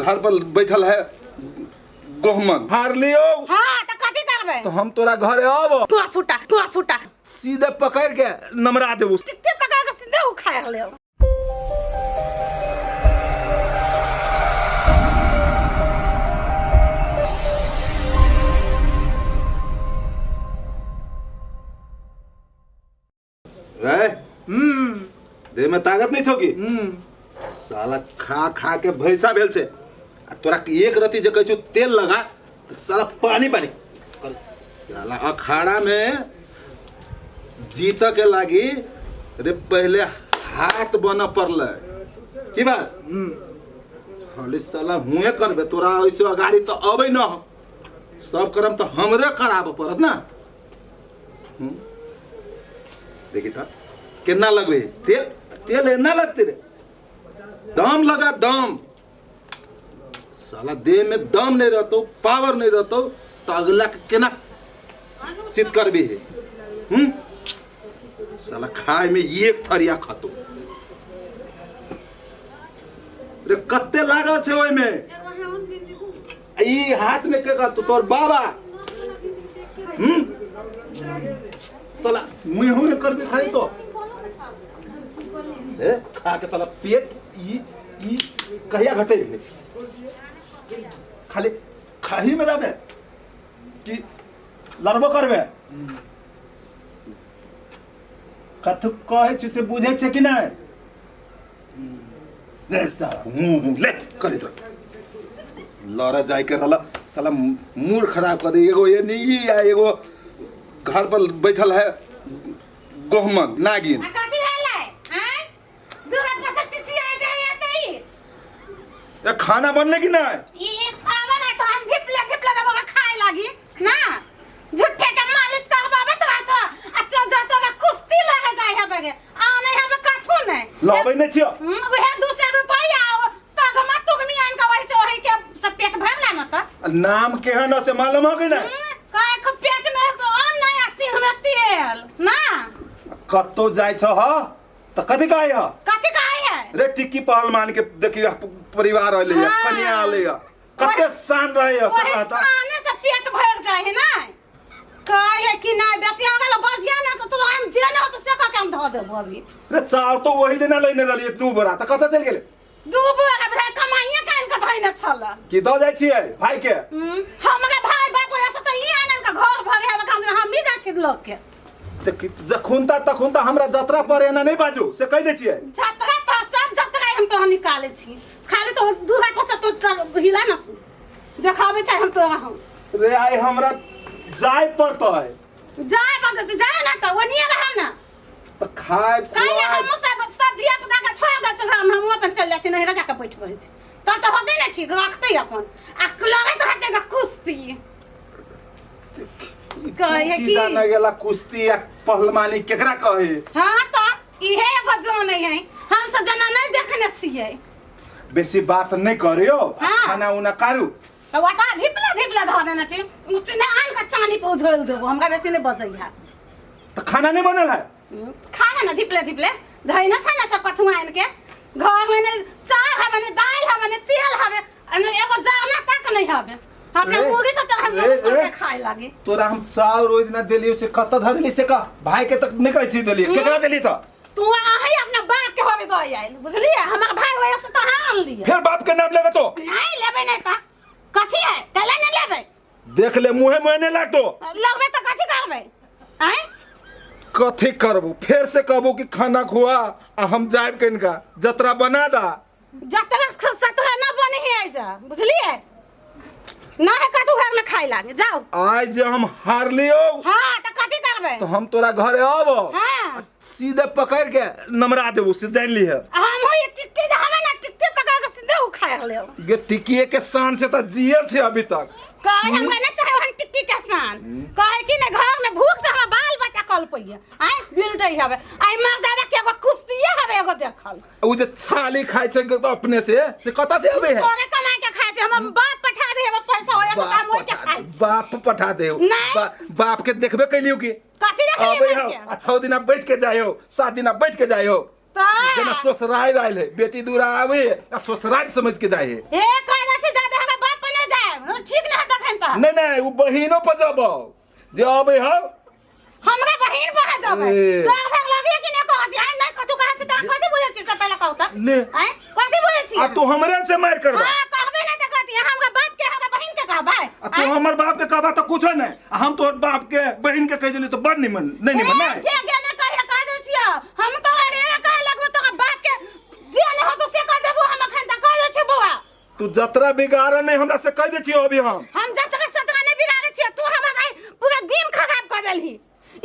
घर पर बैठल है गोहमन हार लियो। हां त कथि करबे तो हम तोरा घरे आबो कुआ फुटा सीधे पकड़ के नमरा देबो टिक्के पका के सीधे उखाड़ ले। रे देह में ताकत नहीं छोकी साला खा खा के भैंसा भेल छे आ तोरा एक रति जे कहै छु तेल लगा तो साला पानी पानी साला अखाड़ा में जीत के लागी रे पहले हाथ बन पड़ल की बात खाली साला हुए करबे तोरा ऐसे अगाड़ी तो अबै न सब करम तो हमरे कराब पड़त ना। देखी था कितना लगवे तेल तेल एना लगते रे दम लगा दम साला देह में दम नहीं रहतो पावर नहीं रहतो तो अगला के केना चित करबे साला खाए में एक थरिया खातो रे कत्ते लागल छे ओय में ई हाथ में के करतो तोर बाबा साला मुंह हुए करबे खाई तो ए खा के साला पेट ई कहिया घटे खाली खाही में रहबे कि लड़बो करबे कथु कहे छी से बुझे छे कि नहीं ले साला मुंह ले करत रह लड़ा जाय के रहला साला मूड खराब कर दे एगो ये नहीं आ एगो घर पर बैठल है गोहमन नागिन कथि भेलै हैं दूरा पर से चिचिया जाय एतै ए खाना बनले कि नहीं ई खावा ना तो हम धिपले दबा के खाए लागी ना झूठे के मालिश करबाबे तो अच्छा जातो के कुश्ती लगे जाय हबे के आ नहीं हबे कथु नहीं लाबै नहीं छियो वहे 200 रुपया तग मत तुगमी आन के वही से वही के सब पेट भरला ना त नाम केहन से मालूम हो कि नहीं काय के पेट में तो अन्न नहीं आ सिंह में तेल ना कत्तो जाय छ ह त कथि कहै ह कथि कहै है रे टिक्की पहलमान के देखिए परिवार आले है कन्या आले है कते शान रहे है सब रहता खाने से पेट भर जाए है ना काय है कि नहीं बेसिया वाला बजिया ना तो हम जे ना तो से का काम ध देबो अभी रे चार तो वही दिन लेने रहलिए दू बोरा त कत चल गेले दू बोरा भाई कमाइए कान का धइने छल की द जाय छियै भाई के हमरा भाई बाप ऐसे तो ई आनन का घर भरे है काम हम नहीं जाय छी लोग के जखुनता तखुनता हमरा जतरा पर एना नहीं बाजू से कह दे छियै जतरा पासा जतरा हम तो निकाले छी खाली तो दू भाई पासा तो हिला ना देखावे चाहे हम तो हम रे आई हमरा जाय पड़तो है जाए बदते जाए ना तो वनिया रहा ना तो खाए काहे हम सब दिया पता का छोड़ द चल हम अपन चल जाय छी नहीं राजा के बैठ गए छी तो होते ना ठीक रखते अपन आ लगे तो हाथे का कुश्ती कहे कि जाना गेला कुश्ती या पहलवानी केकरा कहे हां तो इहे एगो जाने है हम सब जना नहीं देखने छिए बेसी बात नहीं करियो खाना उना करू तो वाता धिपला ध देना छी उसने आन का चानी पे उझल देबो हमरा बेसी नहीं बचैया तो खाना नहीं बनल है खाना ना धिपले धइना छ ना सब कथु आन के घर में ने चाय हवे ने दाल हवे ने तेल हवे अने एगो जाना तक नहीं हवे हाथे मुगी तो हम लोग खाए लागे तोरा हम चाव रोज ना देलियो से कत धरली से का भाई के तक नहीं कहै छी देलिए केकरा देली त तू आही अपना बाप के होवे दो आइल बुझलिए हमर भाई होय से त हां लिए फिर बाप के नाम लेबे तो नहीं लेबे नहीं त कथि है कले नहीं लेबे देख ले मुहे नहीं लागतो लगबे त कथि करबे हैं कथि करबो फिर से कहबो कि खाना खुआ आ हम जाब कनका जतरा बना दा जतरा सतरा ना बने ही आई जा बुझलिए ना है कथु घर में खाई लागे जाओ आज जे हम हार लियो हां त कथि करबे तो हम तोरा घरे आबो हां सीधे पकड़ के नमरा देबो से जान ली है हम हो ये टिक्की हमें ना टिक्की पका के सीधे उखाड़ ले गे टिक्की के शान से तो जियल छे अभी तक कहे हम ना चाहे हम टिक्की के शान कहे कि ना घर में भूख से हम बाल बच्चा कल पइए आई बिलटई हवे आई मर जावे के एगो कुश्तीए हवे एगो देखल उ जे छाली खाइ छै अपने से कता से हवे है तोरे कमाई के खाइ छै हम बाप पठा दे हम पैसा होय से काम होय के खाइ बाप पठा दे बाप के देखबे कैलियो की कथि देखलिए हो 6 दिन बैठ के जायो 7 दिन बैठ के जायो जना ससुराल आइल है बेटी दूरा आवे आ ससुराल समझ के जाए है ए कहना का नहीं वो बहिनो पर जब जे अबे हम हमरा बहिन बहा जाबे ए। तो भाग लगे कि नहीं कहत है नहीं कथु कहत छ त कथि बुझै छी से पहले कहू त ले हैं कथि बुझै छी आ तू हमरे से मार करबा हां कहबे नहीं त कहती हमरा बाप के हमरा बहिन के कहबे आ तू हमर बाप के कहबा तो कुछो नहीं आ हम तोहर बाप के बहिन के कह देली तो बड़ निमन नहीं नहीं के ने कह दे छियो हम तो अरे कह लगबे तो बाप के जे न हो तो से कह देबो हम अखन त कह दे छी बउआ तू जतरा बिगाड़ नहीं हमरा से कह दे छियो अभी हम जतरा सतरा नहीं बिगाड़े छियो तू हमरा पूरा दिन खराब कर देलही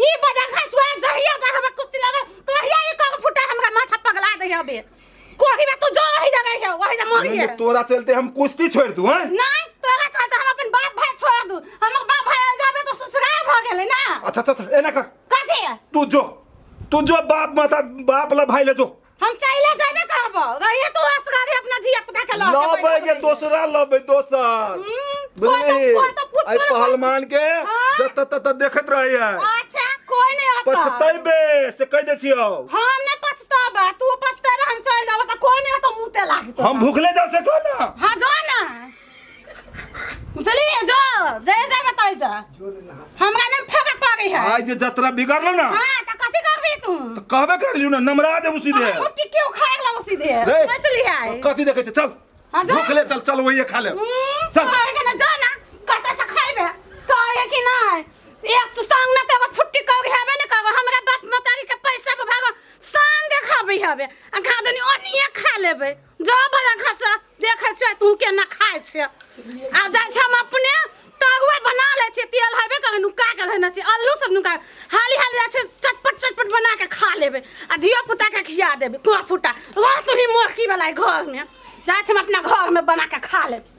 ई बदा खसुआ जहिया त हमरा कुश्ती लगे तो हिया ई कह फुटा हमरा माथा पगला दे हबे कोही में तू जो वही जगह है वही जा मरी है तोरा चलते हम कुश्ती छोड़ दूं हैं नहीं तोरा चलते हम अपन बाप भाई छोड़ दू हमर बाप भाई आ जाबे तो ससुराल भ गेलै ना अच्छा एना कर कथि तू जो बाप माता बाप ला भाई ले जो हम चाइले जाबे कहबो रहिए तू असगारे अपना धिया पुता के लबे के दोसरा लबे दोसर बुझली आई पहलवान के जत तत देखत रही है अच्छा कोई नहीं आता पछतैबे से कह दे छियो हम नहीं पछताबे तू पछते रह हम चल जाबे त कोई नहीं आता मुते लागी तो हम भूखले जाओ से कह ना हां जो ना चलिए जो जय जय बताई जा हमरा ने फेंक पड़ी है आज जे जतरा बिगड़लो ना हां त कथि करबी तू तो कहबे कर लियो ना नमरा दे सीधे मुट्ठी क्यों खाए ला सीधे रे, चली आए कथी देखे चल हां जा भूखले चल वही खा ले चल आएगा ना जा ना कत से खाइबे कहे कि नहीं एक तो संग ना तो फुट्टी कह हेबे ना कह हमरा बात मतारी के पैसा के भाग शान देखाबे हबे आ खा दनी ओनिए खा लेबे जो भला खसा देखे छ तू के ना खाए छ आ जा छ हम अपने तगुए बना ले छ तेल हबे कह नुका के लेना छ आलू सब नुका हाली हाली जा छ चटपट बना के खा लेबे आ धिया पुता के खिया देबे को फुटा रह तू ही मोरकी वाला घर में जा छ हम अपना घर में बना के खा लेबे